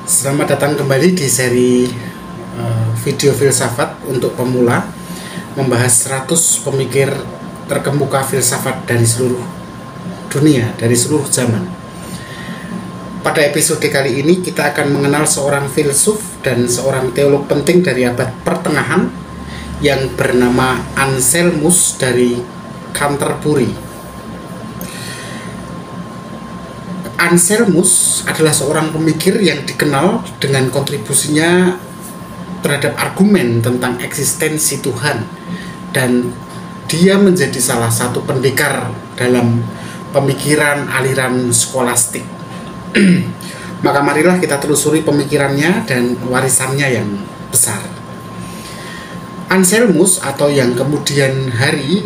Selamat datang kembali di seri video filsafat untuk pemula, membahas 100 pemikir terkemuka filsafat dari seluruh dunia, dari seluruh zaman. Pada episode kali ini kita akan mengenal seorang filsuf dan seorang teolog penting dari abad pertengahan yang bernama Anselmus dari Canterbury. Anselmus adalah seorang pemikir yang dikenal dengan kontribusinya terhadap argumen tentang eksistensi Tuhan, dan dia menjadi salah satu pendekar dalam pemikiran aliran skolastik. Maka marilah kita telusuri pemikirannya dan warisannya yang besar. Anselmus, atau yang kemudian hari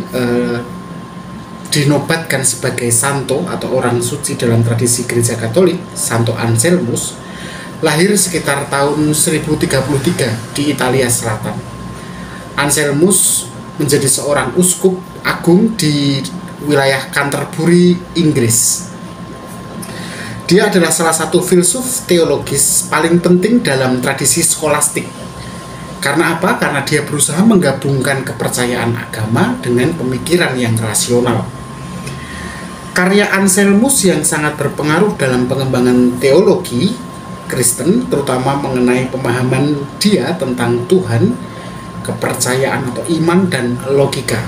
dinobatkan sebagai santo atau orang suci dalam tradisi gereja Katolik, Santo Anselmus, lahir sekitar tahun 1033 di Italia Selatan. Anselmus menjadi seorang uskup agung di wilayah Canterbury, Inggris. Dia adalah salah satu filsuf teologis paling penting dalam tradisi skolastik. Karena apa? Karena dia berusaha menggabungkan kepercayaan agama dengan pemikiran yang rasional. Karya Anselmus yang sangat berpengaruh dalam pengembangan teologi Kristen, terutama mengenai pemahaman dia tentang Tuhan, kepercayaan atau iman, dan logika.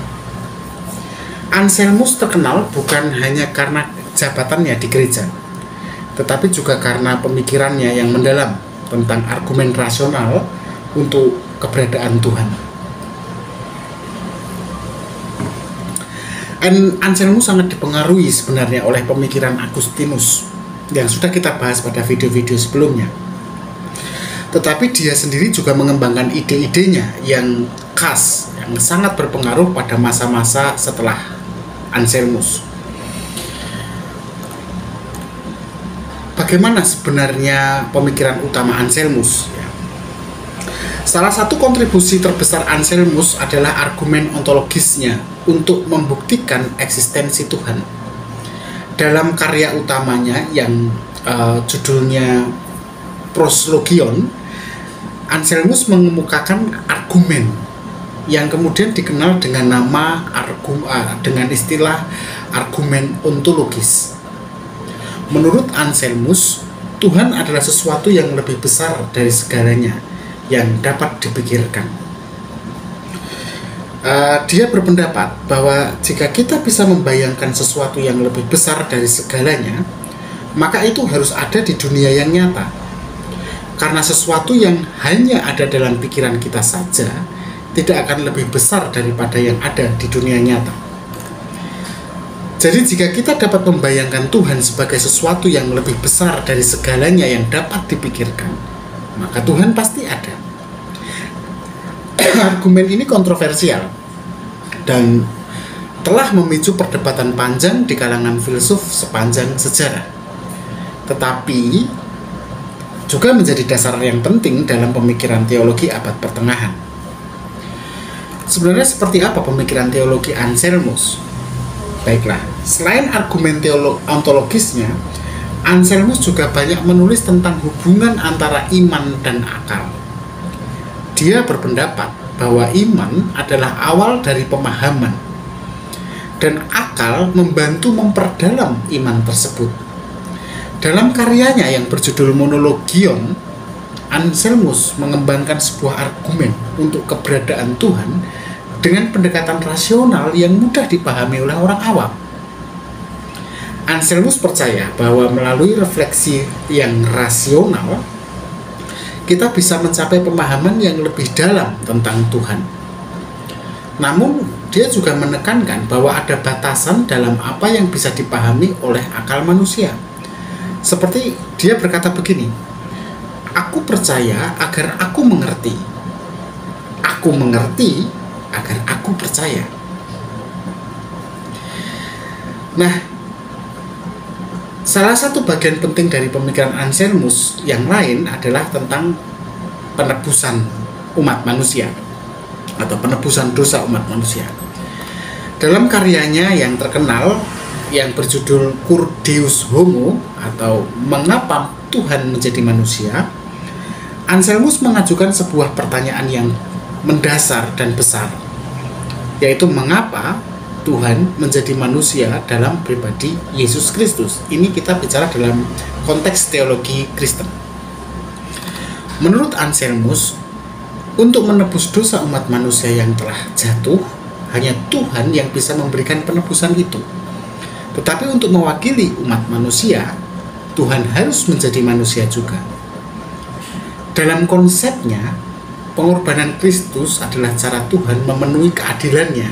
Anselmus terkenal bukan hanya karena jabatannya di gereja, tetapi juga karena pemikirannya yang mendalam tentang argumen rasional untuk keberadaan Tuhan. Anselmus sangat dipengaruhi sebenarnya oleh pemikiran Agustinus yang sudah kita bahas pada video-video sebelumnya. Tetapi dia sendiri juga mengembangkan ide-idenya yang khas, yang sangat berpengaruh pada masa-masa setelah Anselmus. Bagaimana sebenarnya pemikiran utama Anselmus? Salah satu kontribusi terbesar Anselmus adalah argumen ontologisnya untuk membuktikan eksistensi Tuhan. Dalam karya utamanya yang judulnya Proslogion, Anselmus mengemukakan argumen yang kemudian dikenal dengan dengan istilah argumen ontologis. Menurut Anselmus, Tuhan adalah sesuatu yang lebih besar dari segalanya yang dapat dipikirkan. Dia berpendapat bahwa jika kita bisa membayangkan sesuatu yang lebih besar dari segalanya, maka itu harus ada di dunia yang nyata. Karena sesuatu yang hanya ada dalam pikiran kita saja tidak akan lebih besar daripada yang ada di dunia nyata. Jadi jika kita dapat membayangkan Tuhan sebagai sesuatu yang lebih besar dari segalanya yang dapat dipikirkan, maka Tuhan pasti ada. Argumen ini kontroversial dan telah memicu perdebatan panjang di kalangan filsuf sepanjang sejarah. Tetapi juga menjadi dasar yang penting dalam pemikiran teologi abad pertengahan. Sebenarnya seperti apa pemikiran teologi Anselmus? Baiklah, selain argumen ontologisnya, Anselmus juga banyak menulis tentang hubungan antara iman dan akal. Dia berpendapat bahwa iman adalah awal dari pemahaman, dan akal membantu memperdalam iman tersebut. Dalam karyanya yang berjudul Monologion, Anselmus mengembangkan sebuah argumen untuk keberadaan Tuhan dengan pendekatan rasional yang mudah dipahami oleh orang awam. Anselmus percaya bahwa melalui refleksi yang rasional, kita bisa mencapai pemahaman yang lebih dalam tentang Tuhan. Namun, dia juga menekankan bahwa ada batasan dalam apa yang bisa dipahami oleh akal manusia. Seperti dia berkata begini, "Aku percaya agar aku mengerti. Aku mengerti agar aku percaya." Nah, salah satu bagian penting dari pemikiran Anselmus yang lain adalah tentang penebusan umat manusia atau penebusan dosa umat manusia. Dalam karyanya yang terkenal yang berjudul Cur Deus Homo, atau mengapa Tuhan menjadi manusia, Anselmus mengajukan sebuah pertanyaan yang mendasar dan besar, yaitu mengapa Tuhan menjadi manusia dalam pribadi Yesus Kristus. Ini kita bicara dalam konteks teologi Kristen. Menurut Anselmus, untuk menebus dosa umat manusia yang telah jatuh, hanya Tuhan yang bisa memberikan penebusan itu. Tetapi untuk mewakili umat manusia, Tuhan harus menjadi manusia juga. Dalam konsepnya, pengorbanan Kristus adalah cara Tuhan memenuhi keadilannya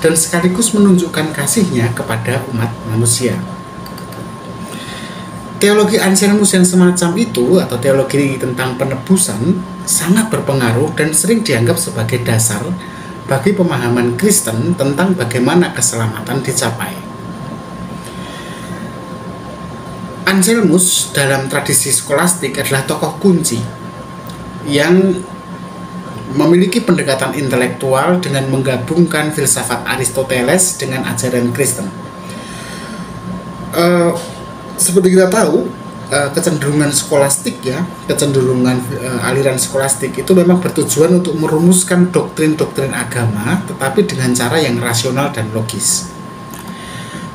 dan sekaligus menunjukkan kasih-Nya kepada umat manusia. Teologi Anselmus yang semacam itu, atau teologi tentang penebusan, sangat berpengaruh dan sering dianggap sebagai dasar bagi pemahaman Kristen tentang bagaimana keselamatan dicapai. Anselmus dalam tradisi skolastik adalah tokoh kunci yang memiliki pendekatan intelektual dengan menggabungkan filsafat Aristoteles dengan ajaran Kristen. Seperti kita tahu, kecenderungan skolastik kecenderungan aliran skolastik itu memang bertujuan untuk merumuskan doktrin-doktrin agama, tetapi dengan cara yang rasional dan logis.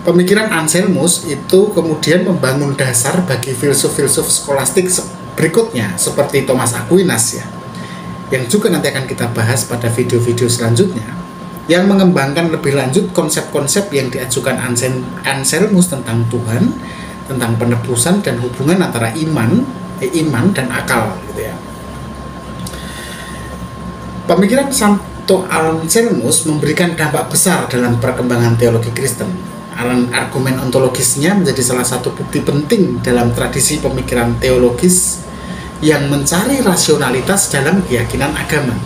Pemikiran Anselmus itu kemudian membangun dasar bagi filsuf-filsuf skolastik berikutnya, seperti Thomas Aquinas yang juga nanti akan kita bahas pada video-video selanjutnya, yang mengembangkan lebih lanjut konsep-konsep yang diajukan Anselmus tentang Tuhan, tentang penebusan dan hubungan antara iman dan akal, gitu ya. Pemikiran Santo Anselmus memberikan dampak besar dalam perkembangan teologi Kristen. Argumen ontologisnya menjadi salah satu bukti penting dalam tradisi pemikiran teologis yang mencari rasionalitas dalam keyakinan agama.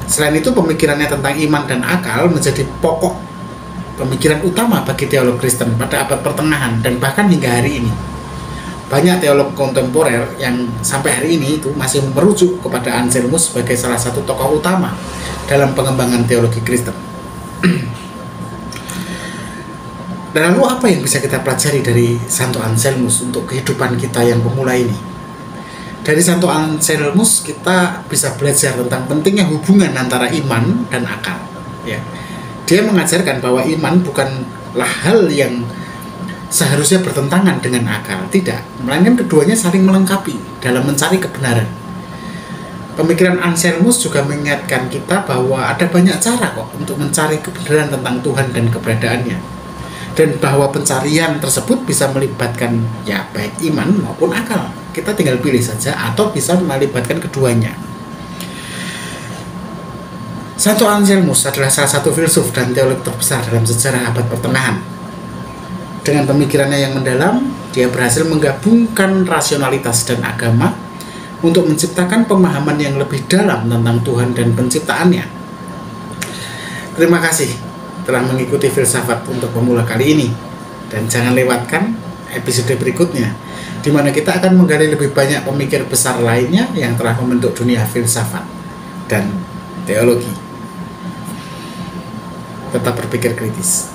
Selain itu, pemikirannya tentang iman dan akal menjadi pokok pemikiran utama bagi teolog Kristen pada abad pertengahan dan bahkan hingga hari ini. Banyak teolog kontemporer yang sampai hari ini itu masih merujuk kepada Anselmus sebagai salah satu tokoh utama dalam pengembangan teologi Kristen. Dan lalu apa yang bisa kita pelajari dari Santo Anselmus untuk kehidupan kita yang pemula ini? Dari Santo Anselmus kita bisa belajar tentang pentingnya hubungan antara iman dan akal. Dia mengajarkan bahwa iman bukanlah hal yang seharusnya bertentangan dengan akal, tidak, melainkan keduanya saling melengkapi dalam mencari kebenaran. Pemikiran Anselmus juga mengingatkan kita bahwa ada banyak cara kok untuk mencari kebenaran tentang Tuhan dan keberadaannya, dan bahwa pencarian tersebut bisa melibatkan baik iman maupun akal. Kita tinggal pilih saja, atau bisa melibatkan keduanya. Santo Anselmus adalah salah satu filsuf dan teolog terbesar dalam sejarah abad pertengahan. Dengan pemikirannya yang mendalam, dia berhasil menggabungkan rasionalitas dan agama untuk menciptakan pemahaman yang lebih dalam tentang Tuhan dan penciptaannya. Terima kasih telah mengikuti filsafat untuk pemula kali ini, dan jangan lewatkan episode berikutnya, di mana kita akan menggali lebih banyak pemikir besar lainnya yang telah membentuk dunia filsafat dan teologi. Tetap berpikir kritis.